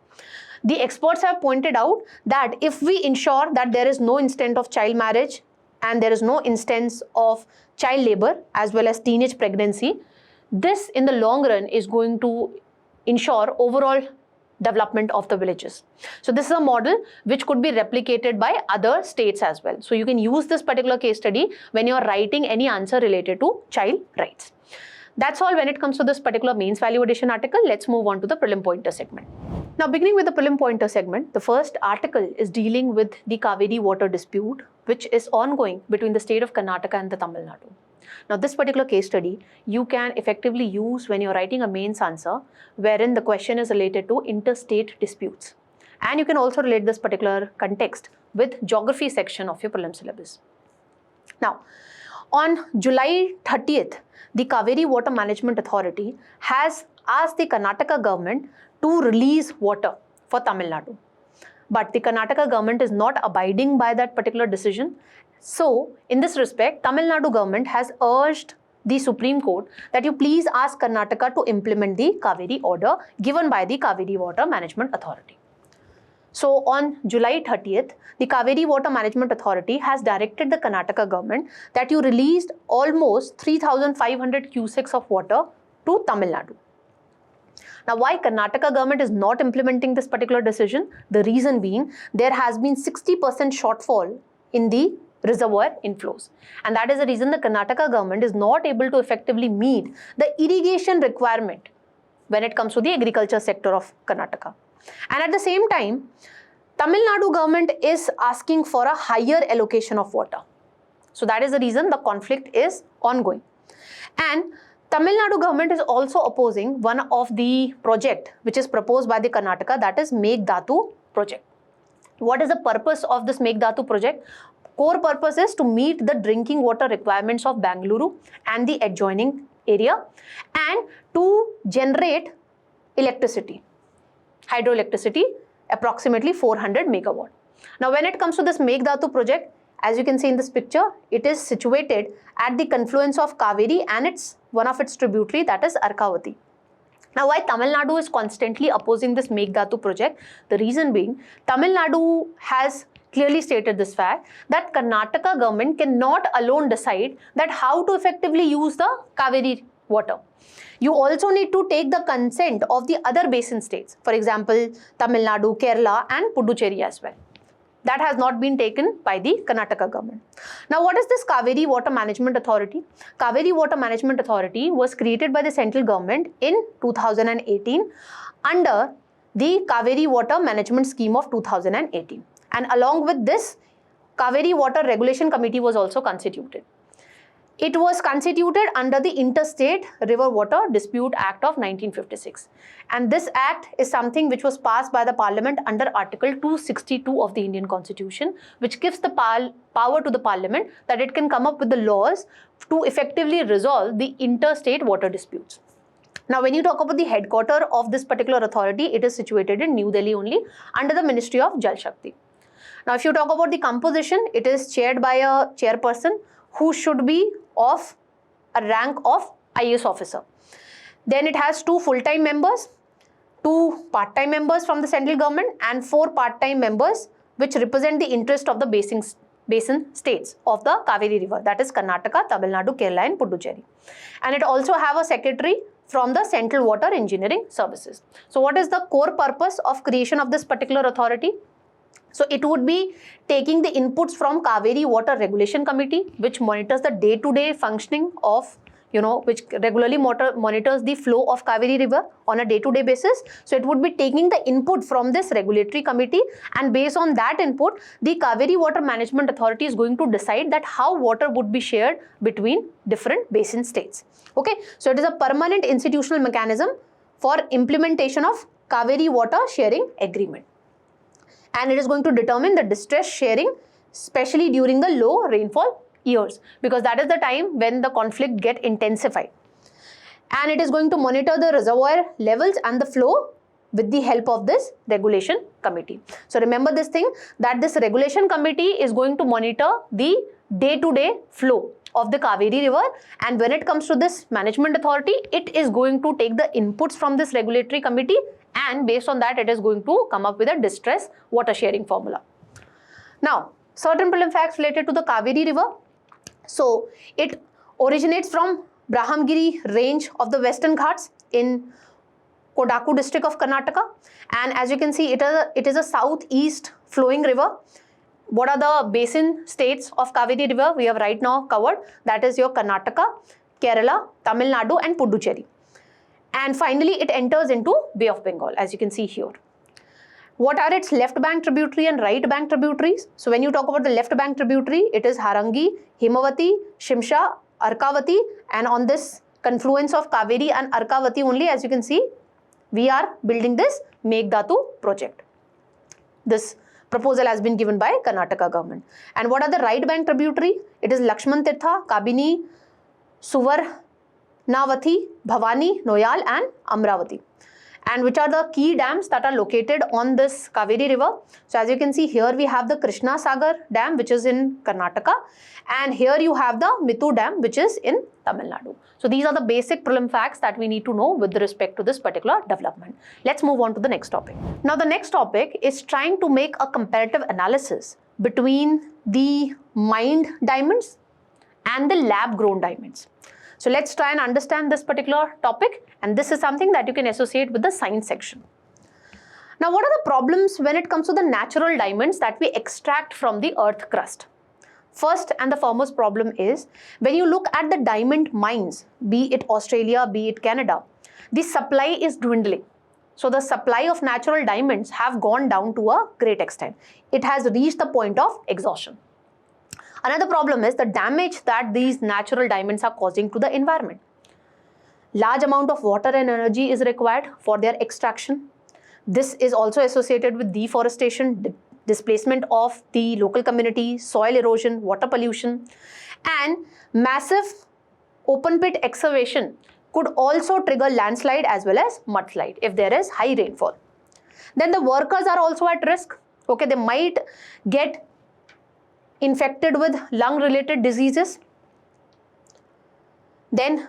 The experts have pointed out that if we ensure that there is no instance of child marriage and there is no instance of child labor as well as teenage pregnancy, this in the long run is going to ensure overall development of the villages. So this is a model which could be replicated by other states as well. So you can use this particular case study when you are writing any answer related to child rights. That's all when it comes to this particular mains value addition article. Let's move on to the prelim pointer segment. Now, beginning with the prelim pointer segment, the first article is dealing with the Cauvery water dispute, which is ongoing between the state of Karnataka and the Tamil Nadu. Now, this particular case study you can effectively use when you're writing a mains answer, wherein the question is related to interstate disputes. And you can also relate this particular context with geography section of your prelim syllabus. Now, on July 30th, the Cauvery Water Management Authority has asked the Karnataka government to release water for Tamil Nadu. But the Karnataka government is not abiding by that particular decision. So, in this respect, Tamil Nadu government has urged the Supreme Court that you please ask Karnataka to implement the Cauvery order given by the Cauvery Water Management Authority. So, on July 30th, the Cauvery Water Management Authority has directed the Karnataka government that you released almost 3,500 cusecs of water to Tamil Nadu. Now, why Karnataka government is not implementing this particular decision? The reason being, there has been 60% shortfall in the reservoir inflows. And that is the reason the Karnataka government is not able to effectively meet the irrigation requirement when it comes to the agriculture sector of Karnataka. And at the same time, Tamil Nadu government is asking for a higher allocation of water. So that is the reason the conflict is ongoing. And Tamil Nadu government is also opposing one of the project which is proposed by the Karnataka, that is Meghdatu project. What is the purpose of this Meghdatu project? Core purpose is to meet the drinking water requirements of Bengaluru and the adjoining area and to generate electricity, hydroelectricity, approximately 400 megawatt. Now, when it comes to this Meghdatu project, as you can see in this picture, it is situated at the confluence of Cauvery and it's one of its tributary, that is Arkavati. Now, why Tamil Nadu is constantly opposing this Meghdatu project? The reason being, Tamil Nadu has clearly stated this fact that Karnataka government cannot alone decide that how to effectively use the Cauvery water. You also need to take the consent of the other basin states, for example, Tamil Nadu, Kerala and Puducherry as well. That has not been taken by the Karnataka government. Now, what is this Cauvery Water Management Authority? Cauvery Water Management Authority was created by the central government in 2018 under the Cauvery Water Management Scheme of 2018. And along with this, Cauvery Water Regulation Committee was also constituted. It was constituted under the Interstate River Water Dispute Act of 1956. And this act is something which was passed by the Parliament under Article 262 of the Indian Constitution, which gives the power to the Parliament that it can come up with the laws to effectively resolve the interstate water disputes. Now, when you talk about the headquarters of this particular authority, it is situated in New Delhi only under the Ministry of Jal Shakti. Now, if you talk about the composition, it is chaired by a chairperson who should be of a rank of IAS officer. Then it has 2 full-time members, 2 part-time members from the central government and 4 part-time members which represent the interest of the basin states of the Cauvery river, that is Karnataka, Tamil Nadu, Kerala and Puducherry. And it also have a secretary from the Central Water Engineering Services. So what is the core purpose of creation of this particular authority? So it would be taking the inputs from Cauvery Water Regulation Committee, which monitors the day-to-day functioning of which regularly monitors the flow of Cauvery river on a day-to-day basis. So it would be taking the input from this regulatory committee, and based on that input, the Cauvery Water Management Authority is going to decide that how water would be shared between different basin states. Okay, so it is a permanent institutional mechanism for implementation of Cauvery Water Sharing Agreement. And it is going to determine the distress sharing, especially during the low rainfall years, because that is the time when the conflict get intensified. And it is going to monitor the reservoir levels and the flow with the help of this regulation committee. So remember this thing, that this regulation committee is going to monitor the day-to-day flow of the Cauvery river, and when it comes to this management authority, it is going to take the inputs from this regulatory committee, and based on that it is going to come up with a distress water sharing formula. Now, certain problem facts related to the Cauvery river. So it originates from Brahmagiri range of the Western Ghats in Kodagu district of Karnataka, and as you can see, it is a southeast flowing river. What are the basin states of Cauvery river? We have right now covered, that is your Karnataka, Kerala, Tamil Nadu and Puducherry. And finally it enters into Bay of Bengal, as you can see here. What are its left bank tributary and right bank tributaries? So when you talk about the left bank tributary, it is Harangi, Himavati, Shimsha, Arkavati, and on this confluence of Cauvery and Arkavati only, as you can see, we are building this Meghdatu project. This proposal has been given by Karnataka government. And what are the right bank tributary? It is Lakshman Tirtha, Kabini, Suvarnavati, Bhavani, Noyal and Amravati. And which are the key dams that are located on this Cauvery river? So as you can see here, we have the Krishna Sagar dam, which is in Karnataka, and here you have the Mittu dam, which is in Tamil Nadu. So these are the basic prelim facts that we need to know with respect to this particular development. Let's move on to the next topic. Now the next topic is trying to make a comparative analysis between the mined diamonds and the lab grown diamonds. So let's try and understand this particular topic, and this is something that you can associate with the science section. Now, what are the problems when it comes to the natural diamonds that we extract from the earth crust? First and the foremost problem is, when you look at the diamond mines, be it Australia, be it Canada, the supply is dwindling. So the supply of natural diamonds have gone down to a great extent. It has reached the point of exhaustion. Another problem is the damage that these natural diamonds are causing to the environment. Large amount of water and energy is required for their extraction. This is also associated with deforestation, displacement of the local community, soil erosion, water pollution, and massive open pit excavation could also trigger landslide as well as mudslide if there is high rainfall. Then the workers are also at risk. Okay, they might get infected with lung-related diseases. Then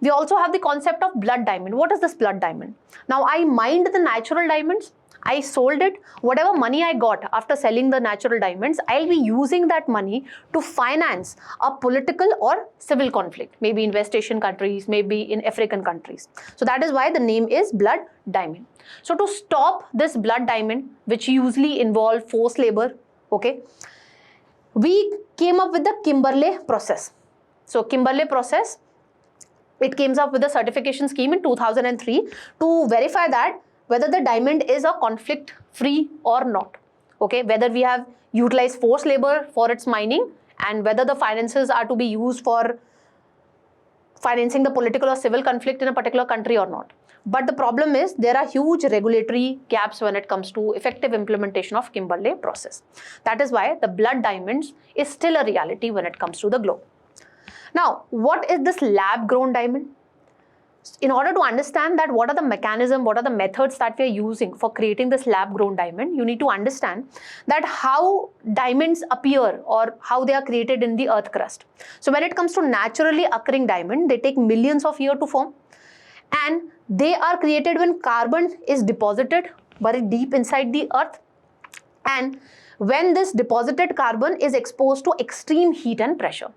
we also have the concept of blood diamond. What is this blood diamond? Now I mined the natural diamonds, I sold it. Whatever money I got after selling the natural diamonds, I'll be using that money to finance a political or civil conflict, maybe in West Asian countries, maybe in African countries. So that is why the name is blood diamond. So to stop this blood diamond, which usually involve forced labor, okay, we came up with the Kimberley process. So Kimberley process, it came up with a certification scheme in 2003 to verify that whether the diamond is a conflict free or not. Okay, whether we have utilized forced labor for its mining and whether the finances are to be used for financing the political or civil conflict in a particular country or not. But the problem is there are huge regulatory gaps when it comes to effective implementation of Kimberley process. That is why the blood diamonds is still a reality when it comes to the globe. Now, what is this lab grown diamond? In order to understand that what are the mechanism, what are the methods that we are using for creating this lab grown diamond, you need to understand that how diamonds appear or how they are created in the earth crust. So when it comes to naturally occurring diamond, they take millions of years to form, and they are created when carbon is deposited very deep inside the earth, and when this deposited carbon is exposed to extreme heat and pressure.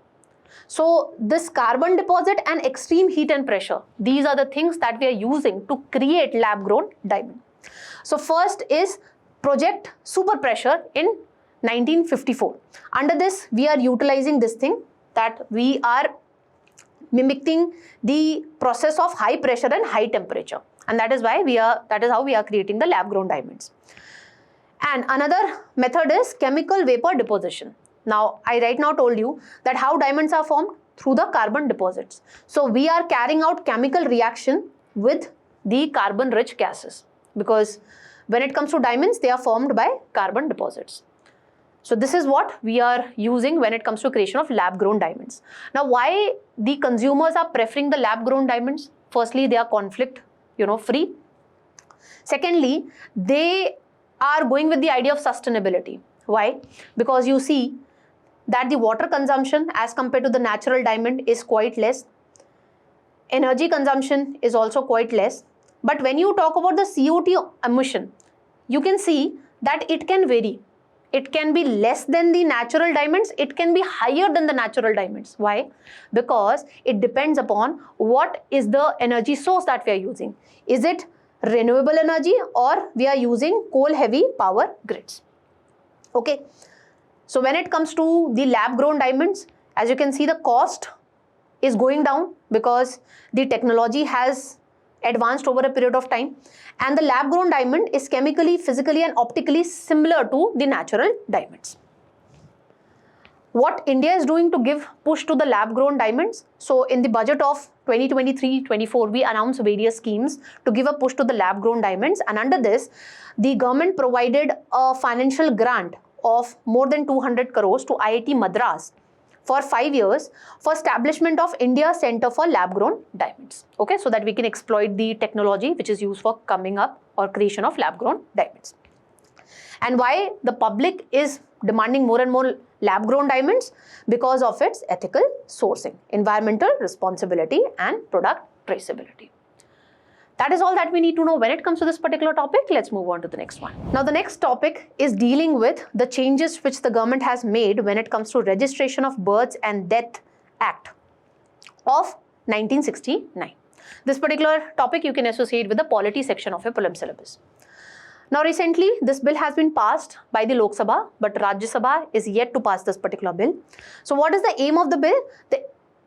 So this carbon deposit and extreme heat and pressure, these are the things that we are using to create lab grown diamond. So first is Project Super Pressure in 1954. Under this, we are utilizing this thing that we are mimicking the process of high pressure and high temperature, and that is how we are creating the lab grown diamonds. And another method is chemical vapor deposition. Now, I right now told you that how diamonds are formed through the carbon deposits. So we are carrying out chemical reaction with the carbon rich gases, because when it comes to diamonds, they are formed by carbon deposits. So this is what we are using when it comes to creation of lab grown diamonds. Now, why the consumers are preferring the lab grown diamonds? Firstly, they are conflict free. Secondly, they are going with the idea of sustainability. Why? Because you see that the water consumption as compared to the natural diamond is quite less. Energy consumption is also quite less. But when you talk about the CO2 emission, you can see that it can vary. It can be less than the natural diamonds. It can be higher than the natural diamonds. Why? Because it depends upon what is the energy source that we are using. Is it renewable energy or we are using coal heavy power grids? Okay. So when it comes to the lab grown diamonds, as you can see, the cost is going down because the technology has advanced over a period of time, and the lab grown diamond is chemically, physically and optically similar to the natural diamonds. What India is doing to give push to the lab grown diamonds? So in the budget of 2023-24, we announced various schemes to give a push to the lab grown diamonds, and under this, the government provided a financial grant of more than 200 crores to IIT Madras for 5 years for establishment of India Center for Lab Grown Diamonds. Okay, so that we can exploit the technology which is used for coming up or creation of lab grown diamonds. And why the public is demanding more and more lab grown diamonds? Because of its ethical sourcing, environmental responsibility and product traceability. That is all that we need to know when it comes to this particular topic. Let's move on to the next one. Now, the next topic is dealing with the changes which the government has made when it comes to Registration of Births and Death Act of 1969. This particular topic you can associate with the polity section of your prelim syllabus. Now, recently, this bill has been passed by the Lok Sabha, but Rajya Sabha is yet to pass this particular bill. So, what is the aim of the bill?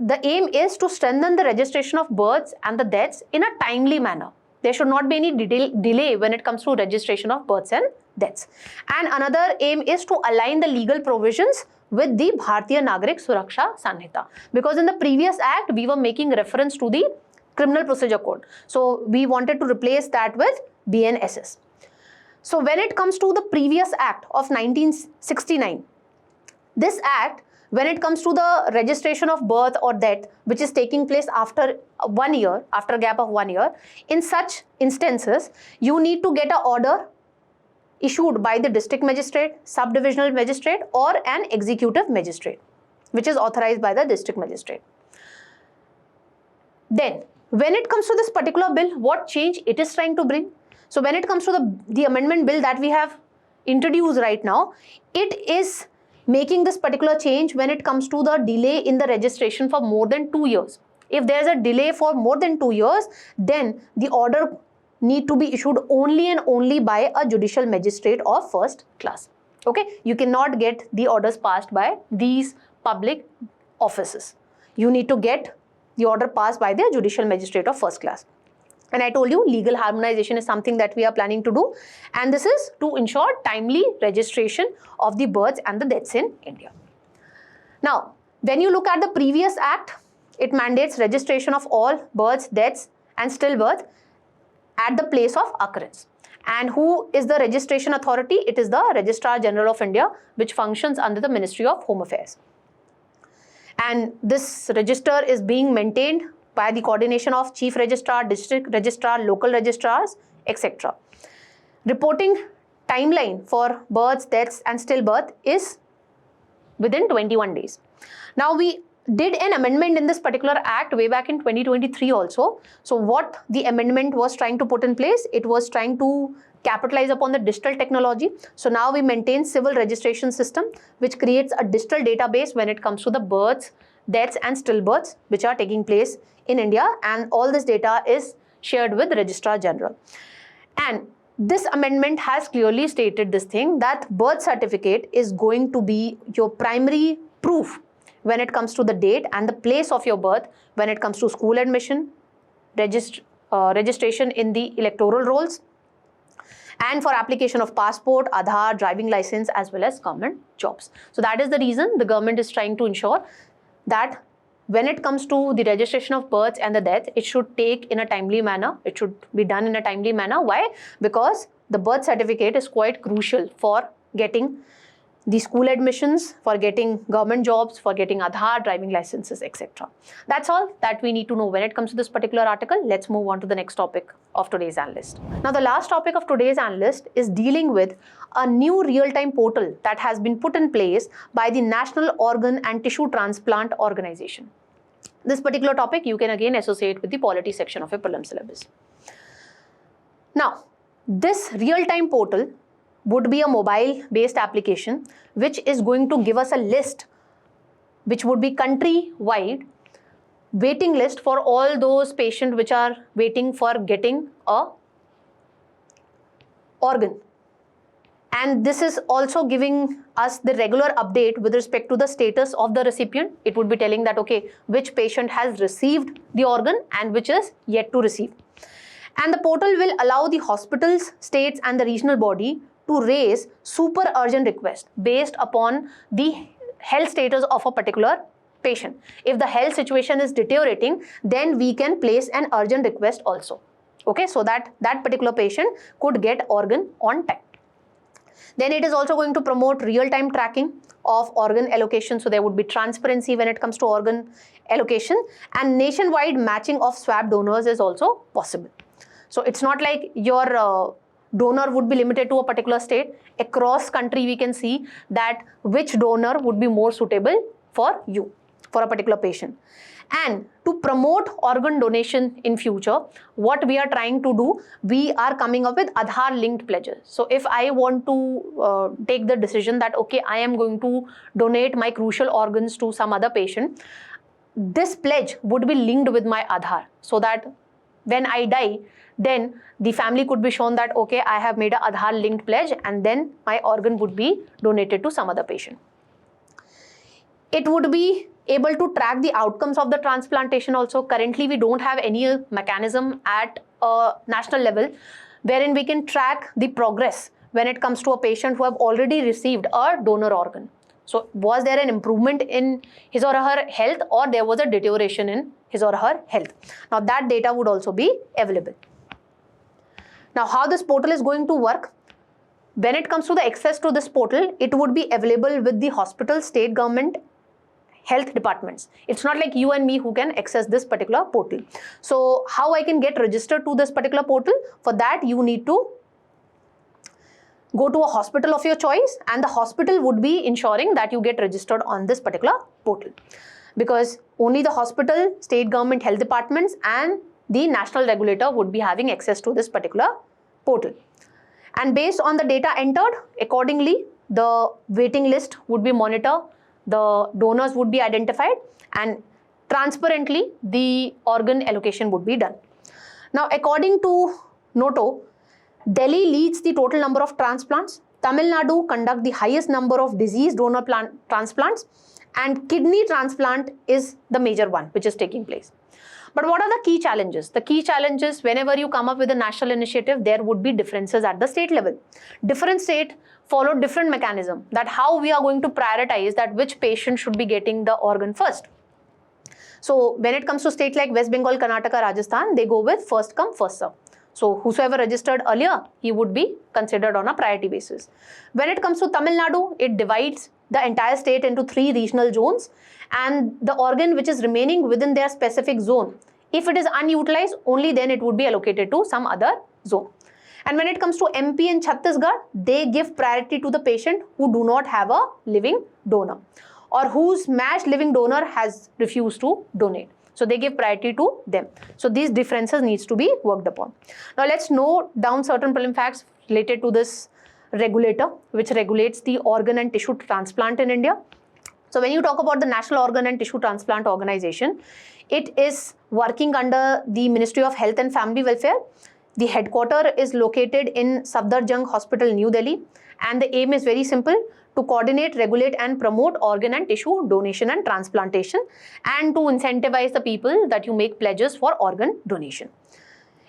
The aim is to strengthen the registration of births and the deaths in a timely manner. There should not be any delay when it comes to registration of births and deaths. And another aim is to align the legal provisions with the Bharatiya Nagarik Suraksha Sanhita. Because in the previous act, we were making reference to the Criminal Procedure Code. So we wanted to replace that with BNSS. So when it comes to the previous act of 1969, this act, when it comes to the registration of birth or death, which is taking place after 1 year, after a gap of 1 year, in such instances, you need to get an order issued by the district magistrate, subdivisional magistrate or an executive magistrate, which is authorized by the district magistrate. Then, when it comes to this particular bill, what change it is trying to bring? So when it comes to the amendment bill that we have introduced right now, it is making this particular change when it comes to the delay in the registration for more than 2 years. If there is a delay for more than 2 years, then the order need to be issued only and only by a judicial magistrate of first class. Okay, you cannot get the orders passed by these public offices. You need to get the order passed by the judicial magistrate of first class. And I told you legal harmonization is something that we are planning to do, and this is to ensure timely registration of the births and the deaths in India. Now, when you look at the previous act, it mandates registration of all births, deaths and stillbirth at the place of occurrence. And who is the registration authority? It is the Registrar General of India, which functions under the Ministry of Home Affairs. And this register is being maintained by the coordination of Chief Registrar, District Registrar, local registrars, etc. Reporting timeline for births, deaths and stillbirth is within 21 days. Now, we did an amendment in this particular act way back in 2023 also. So what the amendment was trying to put in place, it was trying to capitalize upon the digital technology. So now we maintain civil registration system, which creates a digital database when it comes to the births, deaths and stillbirths which are taking place in India, and all this data is shared with the Registrar General. And this amendment has clearly stated this thing, that birth certificate is going to be your primary proof when it comes to the date and the place of your birth, when it comes to school admission, registration in the electoral rolls, and for application of passport, Aadhaar, driving license, as well as government jobs. So that is the reason the government is trying to ensure that when it comes to the registration of births and the death, it should take in a timely manner. It should be done in a timely manner. Why? Because the birth certificate is quite crucial for getting the school admissions, for getting government jobs, for getting Aadhaar, driving licenses, etc. That's all that we need to know when it comes to this particular article. Let's move on to the next topic of today's Analyst. Now, the last topic of today's Analyst is dealing with a new real-time portal that has been put in place by the National Organ and Tissue Transplant Organization. This particular topic you can again associate with the polity section of a prelim syllabus. Now, this real-time portal would be a mobile-based application which is going to give us a list which would be country-wide waiting list for all those patients which are waiting for getting a organ. And this is also giving us the regular update with respect to the status of the recipient. It would be telling that, okay, which patient has received the organ and which is yet to receive. And the portal will allow the hospitals, states and the regional body to raise super urgent requests based upon the health status of a particular patient. If the health situation is deteriorating, then we can place an urgent request also. Okay, so that particular patient could get organ on time. Then it is also going to promote real-time tracking of organ allocation. So there would be transparency when it comes to organ allocation, and nationwide matching of swab donors is also possible. So it's not like your donor would be limited to a particular state. Across country, we can see that which donor would be more suitable for you, for a particular patient. And to promote organ donation in future, what we are trying to do, we are coming up with Aadhaar linked pledges. So if I want to take the decision that, okay, I am going to donate my crucial organs to some other patient, this pledge would be linked with my Aadhaar, so that when I die, then the family could be shown that, okay, I have made an Aadhaar linked pledge, and then my organ would be donated to some other patient. It would be able to track the outcomes of the transplantation also. Currently, we don't have any mechanism at a national level wherein we can track the progress when it comes to a patient who have already received a donor organ. So was there an improvement in his or her health, or there was a deterioration in his or her health? Now that data would also be available. Now how this portal is going to work? When it comes to the access to this portal, it would be available with the hospital, state government, health departments. It's not like you and me who can access this particular portal. So how I can get registered to this particular portal? For that, you need to go to a hospital of your choice, and the hospital would be ensuring that you get registered on this particular portal, because only the hospital, state government, health departments and the national regulator would be having access to this particular portal. And based on the data entered, accordingly, the waiting list would be monitored, the donors would be identified, and transparently the organ allocation would be done. Now, according to Noto, Delhi leads the total number of transplants. Tamil Nadu conduct the highest number of disease donor transplants, and kidney transplant is the major one which is taking place. But what are the key challenges? The key challenges, whenever you come up with a national initiative, there would be differences at the state level. Different state follow different mechanism, that how we are going to prioritize that which patient should be getting the organ first. So when it comes to states like West Bengal, Karnataka, Rajasthan, they go with first come, first serve. So whosoever registered earlier, he would be considered on a priority basis. When it comes to Tamil Nadu, it divides the entire state into 3 regional zones, and the organ which is remaining within their specific zone, if it is unutilized, only then it would be allocated to some other zone. And when it comes to MP and Chhattisgarh, they give priority to the patient who do not have a living donor, or whose matched living donor has refused to donate. So they give priority to them. So these differences needs to be worked upon. Now let's note down certain prelim facts related to this regulator which regulates the organ and tissue transplant in India. So when you talk about the National Organ and Tissue Transplant Organization, it is working under the Ministry of Health and Family Welfare. The headquarters is located in Safdarjung Hospital, New Delhi, And the aim is very simple: to coordinate, regulate and promote organ and tissue donation and transplantation, and to incentivize the people that you make pledges for organ donation.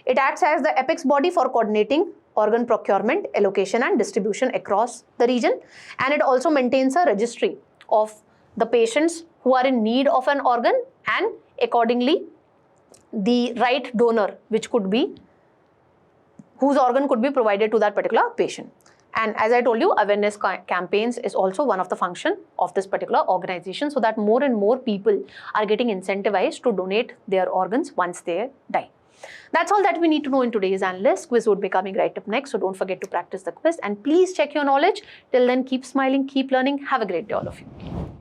It acts as the apex body for coordinating organ procurement, allocation and distribution across the region, and it also maintains a registry of the patients who are in need of an organ, and accordingly the right donor whose organ could be provided to that particular patient. And as I told you, awareness campaigns is also one of the function of this particular organization, so that more and more people are getting incentivized to donate their organs once they die. That's all that we need to know in today's Analyst. Quiz would be coming right up next, so don't forget to practice the quiz and please check your knowledge. Till then, keep smiling, keep learning. Have a great day, all of you.